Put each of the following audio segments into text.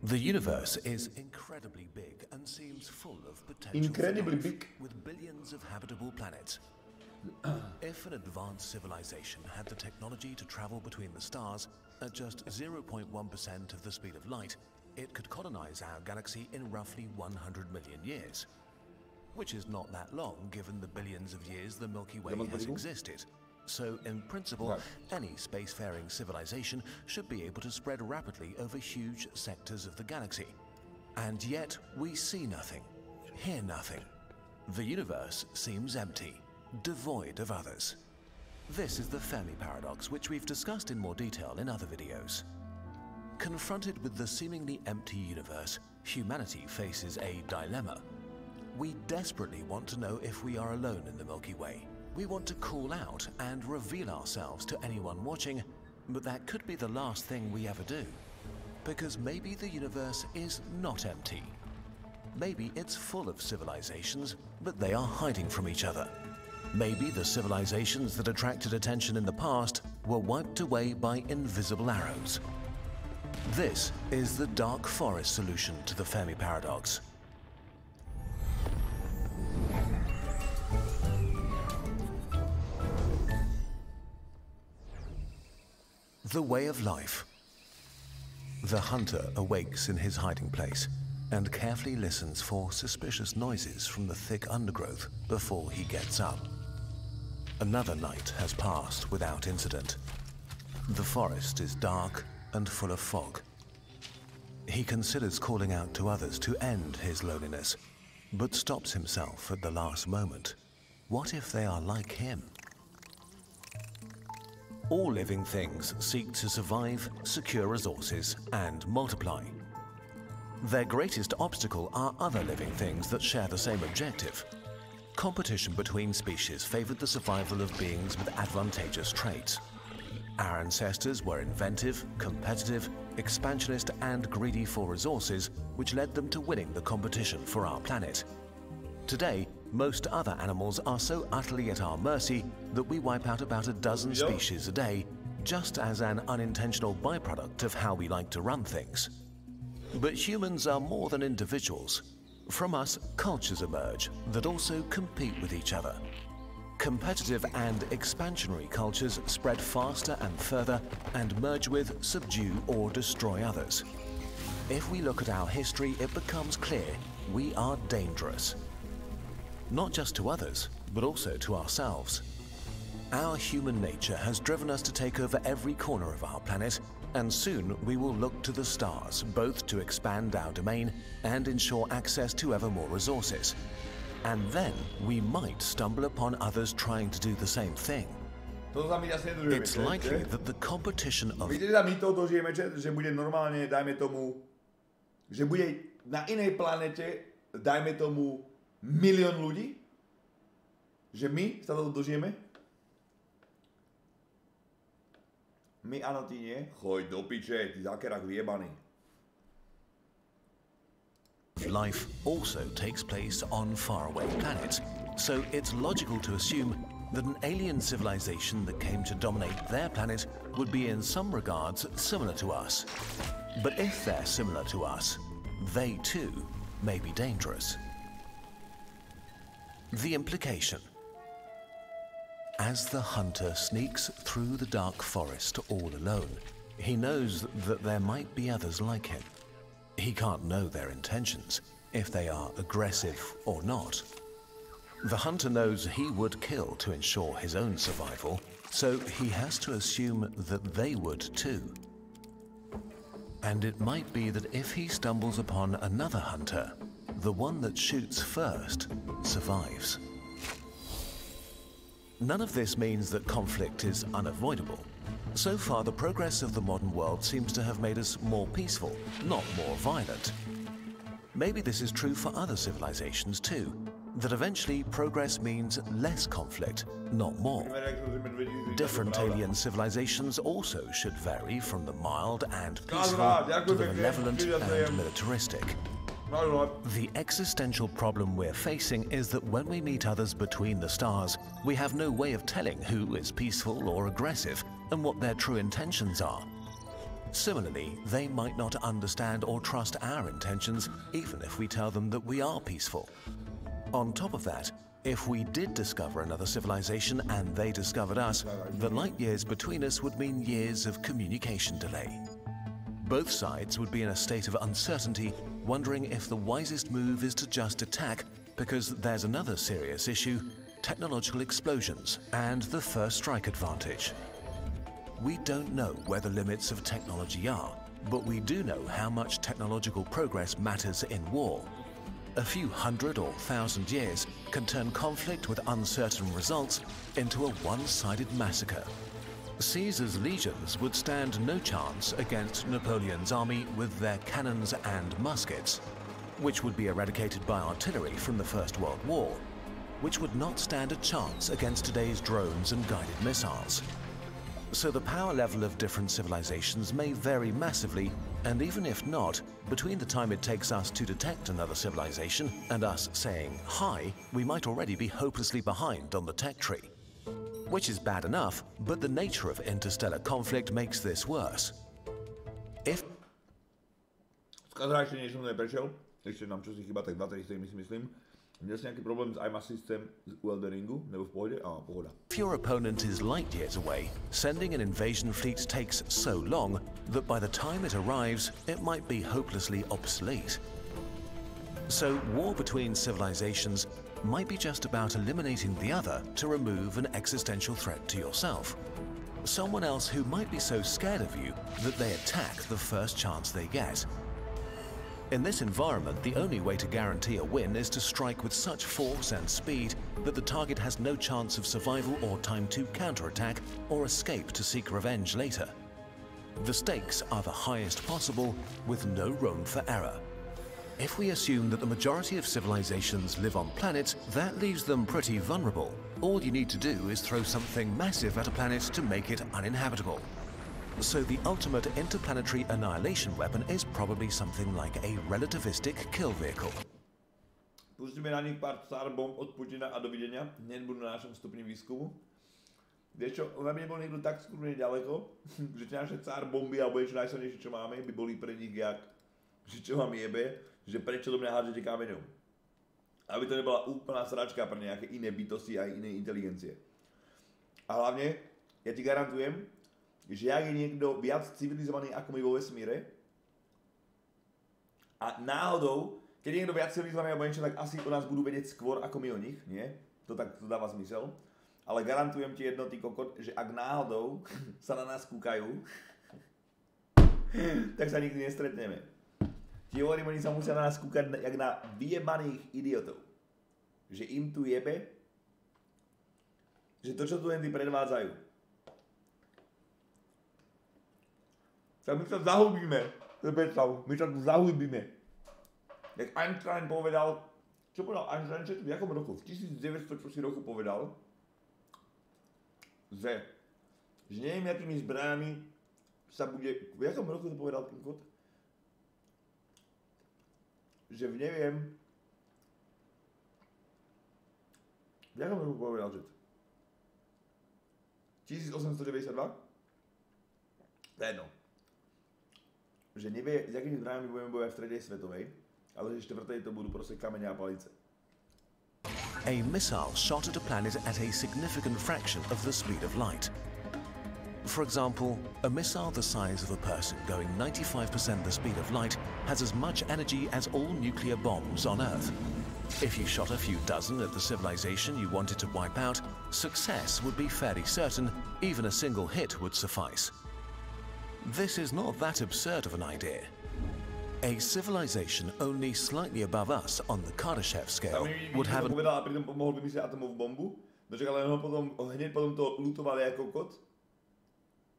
The universe is incredibly big and seems full of potential Incredibly life, big. with billions of habitable planets. If an advanced civilization had the technology to travel between the stars at just 0.1% of the speed of light, it could colonize our galaxy in roughly 100 million years, which is not that long given the billions of years the Milky Way has existed. So, in principle, any spacefaring civilization should be able to spread rapidly over huge sectors of the galaxy. And yet, we see nothing, hear nothing. The universe seems empty, devoid of others. This is the Fermi paradox, which we've discussed in more detail in other videos. Confronted with the seemingly empty universe, humanity faces a dilemma. We desperately want to know if we are alone in the Milky Way. We want to call out and reveal ourselves to anyone watching, but that could be the last thing we ever do. Because maybe the universe is not empty. Maybe it's full of civilizations, but they are hiding from each other. Maybe the civilizations that attracted attention in the past were wiped away by invisible arrows. This is the dark forest solution to the Fermi paradox. The way of life. The hunter awakes in his hiding place and carefully listens for suspicious noises from the thick undergrowth before he gets up. Another night has passed without incident. The forest is dark and full of fog. He considers calling out to others to end his loneliness, but stops himself at the last moment. What if they are like him? All living things seek to survive, secure resources, and multiply. Their greatest obstacle are other living things that share the same objective. Competition between species favored the survival of beings with advantageous traits. Our ancestors were inventive, competitive, expansionist, and greedy for resources, which led them to winning the competition for our planet. Today, most other animals are so utterly at our mercy that we wipe out about a dozen species a day, just as an unintentional byproduct of how we like to run things. But humans are more than individuals. From us, cultures emerge that also compete with each other. Competitive and expansionary cultures spread faster and further and merge with, subdue, or destroy others. If we look at our history, it becomes clear we are dangerous. Not just to others, but also to ourselves. Our human nature has driven us to take over every corner of our planet, and soon we will look to the stars, both to expand our domain and ensure access to ever more resources. And then we might stumble upon others trying to do the same thing. It's likely that the competition of... Víte, že my toto žijeme, že bude normálne, dajme tomu, že bude na inej planete, dajme tomu, 1 milión ľudí? Že my sa toto dožijeme? My áno, ty nie? Choď do piče, ty zákerák vyjebaný. Life also takes place on faraway planets, so it's logical to assume that an alien civilization that came to dominate their planet would be in some regards similar to us. But if they're similar to us, they too may be dangerous. The implication. As the hunter sneaks through the dark forest all alone, he knows that there might be others like him. He can't know their intentions, if they are aggressive or not. The hunter knows he would kill to ensure his own survival, so he has to assume that they would too. And it might be that if he stumbles upon another hunter, the one that shoots first survives. None of this means that conflict is unavoidable. So far, the progress of the modern world seems to have made us more peaceful, not more violent. Maybe this is true for other civilizations too, that eventually progress means less conflict, not more. Different alien civilizations also should vary from the mild and peaceful to the malevolent and militaristic. The existential problem we're facing is that when we meet others between the stars, we have no way of telling who is peaceful or aggressive and what their true intentions are. Similarly, they might not understand or trust our intentions, even if we tell them that we are peaceful. On top of that, if we did discover another civilization and they discovered us, the light years between us would mean years of communication delay. Both sides would be in a state of uncertainty, wondering if the wisest move is to just attack, because there's another serious issue: technological explosions and the first strike advantage. We don't know where the limits of technology are, but we do know how much technological progress matters in war. A few hundred or thousand years can turn conflict with uncertain results into a one-sided massacre. Caesar's legions would stand no chance against Napoleon's army with their cannons and muskets, which would be eradicated by artillery from the First World War, which would not stand a chance against today's drones and guided missiles. So the power level of different civilizations may vary massively, and even if not, between the time it takes us to detect another civilization and us saying hi, we might already be hopelessly behind on the tech tree. Which is bad enough, but the nature of interstellar conflict makes this worse. Ešte niečo neprešiel, ešte nám čo si chýba, tak 2-3 si myslím. Měl jsi nějaký problém s IMA systém u Elden Ringu, nebo v pohodě? Pohoda. If your opponent is light years away, sending an invasion fleet takes so long that by the time it arrives, it might be hopelessly obsolete. So war between civilizations might be just about eliminating the other to remove an existential threat to yourself. Someone else who might be so scared of you that they attack the first chance they get. In this environment, the only way to guarantee a win is to strike with such force and speed that the target has no chance of survival or time to counterattack or escape to seek revenge later. The stakes are the highest possible, with no room for error. If we assume that the majority of civilizations live on planets, that leaves them pretty vulnerable. All you need to do is throw something massive at a planet to make it uninhabitable. So the ultimate interplanetary annihilation weapon is probably something like a relativistic kill vehicle. Pustíme na nich pár cár bomb od Putina a dovidenia. Hneď budú na našom stupni výskumu. Vieš čo, na mne bol niekto tak skurvený ďaleko, že tie naše cár bomby alebo niečo najsilnejšie, čo máme, by boli pre nich jak, že čo vám jebe, že prečo do mňa hádžete kameňom. Aby to nebola úplná sračka pre nejaké iné bytosti a iné inteligencie. A hlavne, ja ti garantujem, že jak je niekto viac civilizovaný ako my vo vesmíre a náhodou, keď je niekto viac civilizovaný alebo niečo, tak asi o nás budú vedieť skôr ako my o nich, nie? To dáva zmysel. Ale garantujem ti jedno, ty kokot, že ak náhodou sa na nás kúkajú, tak sa nikdy nestretneme. Ti hovorím, oni sa musia na nás kúkať jak na vyjebaných idiotov. Že im tu jebe, že to, čo tu len tí predvádzajú. Tak my sa zahubíme, to je predstav, my sa tu zahubíme. Jak Einstein povedal, čo povedal Einstein, v jakom roku? V 1900 čo si roku povedal, že neviem, jakými zbraniami sa bude, v jakom roku to povedal ten kot? Že neviem, v jakom roku povedal, že 1892? To je jedno. Že nevie, s jakými zbraniami budeme bojovať v tretej svetovej, ale že štvrtej to budú proste kamene a palice. A missile shot at a planet at a significant fraction of the speed of light. For example, a missile the size of a person going 95% the speed of light has as much energy as all nuclear bombs on Earth. If you shot a few dozen at the civilization you wanted to wipe out, success would be fairly certain. Even a single hit would suffice. This is not that absurd of an idea. A civilization only slightly above us on the Kardashev scale would have povedal a pritom pomohol vymyslieť atomovú bombu. Dočakal, ale hneď potom to lutovali ako kot.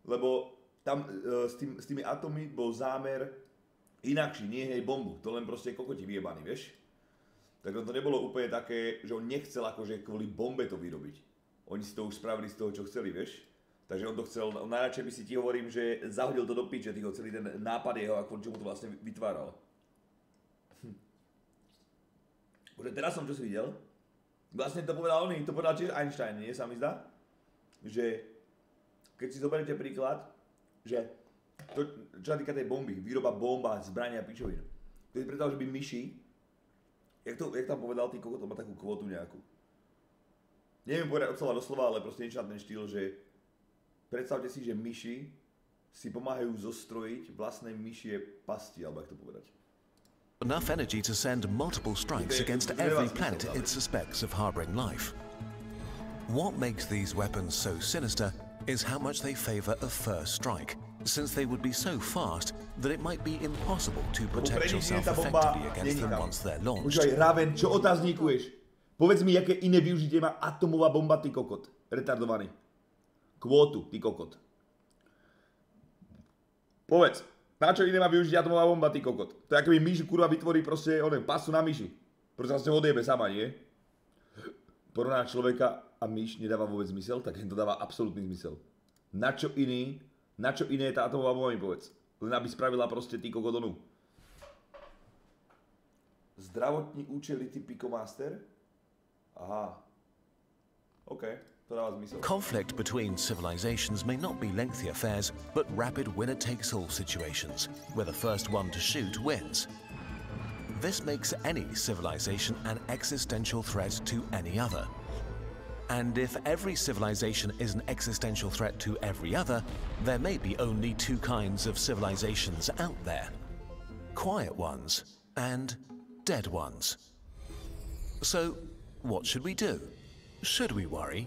Lebo tam s tými atomy bol zámer inakší, nie hej bombu. To len proste kokoti vyjebaný, vieš? Tak to nebolo úplne také, že on nechcel akože kvôli bombe to vyrobiť. Oni si to už spravili z toho, čo chceli, vieš? Takže on to chcel, najradšej by si ti hovorím, že zahodil to do piče, týho celý ten nápad jeho, ako čo mu to vlastne vytváral. Bože, teraz som čo si videl, vlastne to povedal on, to povedal tiež Einstein, nie sa mi zdá? Že keď si zoberiete príklad, že To, čo sa týka tej bomby, výroba bomba, zbrania a pičovín. To je predstav, že by myši, jak tam povedal, ty kokot, to má takú kvotu nejakú. Neviem povedať od slova do slova, ale proste niečo na ten štýl, že predstavte si, že myši si pomáhajú zostrojiť vlastné myšie pasti, alebo jak to povedať. Enough energy to send multiple strikes against every planet it suspects of harboring life. What makes these weapons so sinister is how much they favor a first strike, since they would be so fast that it might be impossible to protect yourself effectively against them once they're launched. Počúvaj, Raven, čo otázníkuješ? Povedz mi, aké iné využitie má atomová bomba, ty kokot. Retardovaný. Kvótu, ty kokot. Povedz, na čo iné má využiť atomová bomba, ty kokot? To je, akoby myš kurva vytvorí proste, pasu na myši. Proste sa s ňou odjebe sama, nie? Porovnať človeka a myš nedáva vôbec zmysel, tak to dáva absolútny zmysel. Na čo iné je tá atomová bomba, mi povedz. Len aby spravila proste ty kokodonu. Zdravotní účely ty Picomaster? Aha. OK, to dáva zmysel. Conflict between civilizations may not be lengthy affairs, but rapid winner-takes-all situations, where the first one to shoot wins. This makes any civilization an existential threat to any other. And if every civilization is an existential threat to every other, there may be only two kinds of civilizations out there. Quiet ones and dead ones. So, what should we do? Should we worry?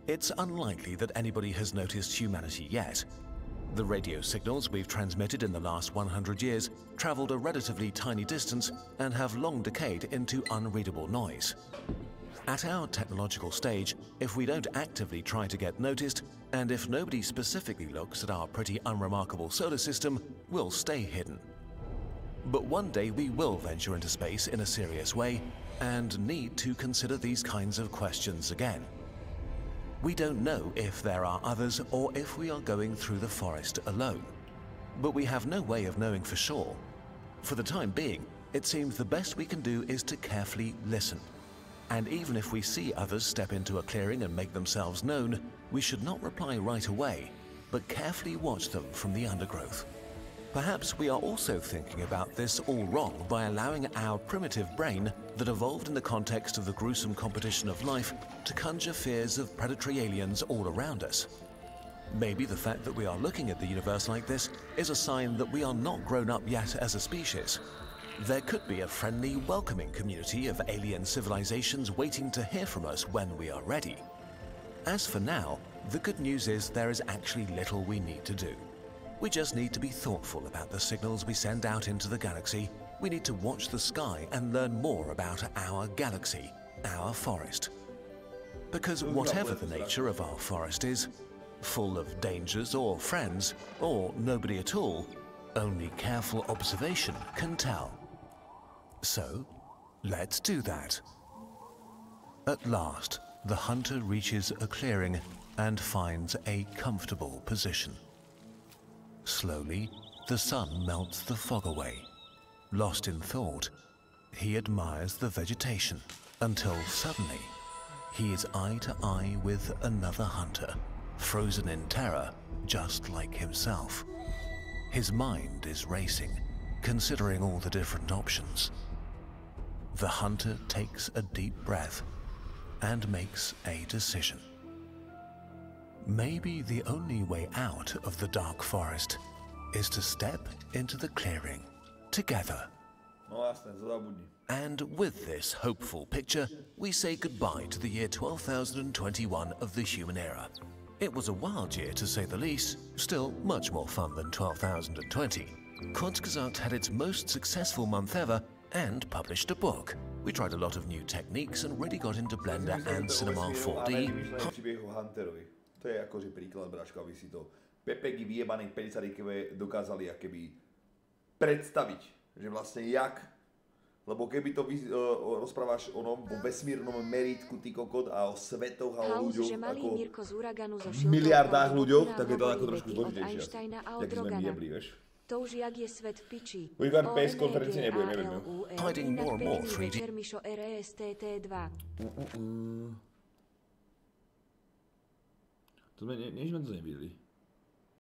It's unlikely that anybody has noticed humanity yet. The radio signals we've transmitted in the last 100 years traveled a relatively tiny distance and have long decayed into unreadable noise. At our technological stage, if we don't actively try to get noticed, and if nobody specifically looks at our pretty unremarkable solar system, we'll stay hidden. But one day we will venture into space in a serious way, and need to consider these kinds of questions again. We don't know if there are others or if we are going through the forest alone. But we have no way of knowing for sure. For the time being, it seems the best we can do is to carefully listen. And even if we see others step into a clearing and make themselves known, we should not reply right away, but carefully watch them from the undergrowth. Perhaps we are also thinking about this all wrong by allowing our primitive brain that evolved in the context of the gruesome competition of life to conjure fears of predatory aliens all around us. Maybe the fact that we are looking at the universe like this is a sign that we are not grown up yet as a species. There could be a friendly, welcoming community of alien civilizations waiting to hear from us when we are ready. As for now, the good news is there is actually little we need to do. We just need to be thoughtful about the signals we send out into the galaxy. We need to watch the sky and learn more about our galaxy, our forest. Because whatever the nature of our forest is, full of dangers or friends, or nobody at all, only careful observation can tell. So, let's do that. At last, the hunter reaches a clearing and finds a comfortable position. Slowly, the sun melts the fog away. Lost in thought, he admires the vegetation until suddenly, he is eye to eye with another hunter, frozen in terror, just like himself. His mind is racing, considering all the different options. The hunter takes a deep breath and makes a decision. Maybe the only way out of the dark forest is to step into the clearing together. And with this hopeful picture, we say goodbye to the year 12,021 of the human era. It was a wild year to say the least, still much more fun than 12,020. Kurzgesagt had its most successful month ever and published a book. We tried a lot of new techniques and really got into Blender and Cinema 4D. To je akože príklad, bráško, aby si to pepeky vyjebanej 50-kové dokázali akéby predstaviť, že vlastne jak, lebo keby to rozprávaš o vesmírnom merítku, ty kokot, a o svetoch a o ľuďoch, ako miliardách ľuďoch, tak je to ako trošku zložitejšie, jak sme my jebli, vieš. To už jak je svet v piči. Budem PS konferencie nebudem, neviem. Hiding more and more 3D. RESTT 2. To sme, nie sme to nevideli.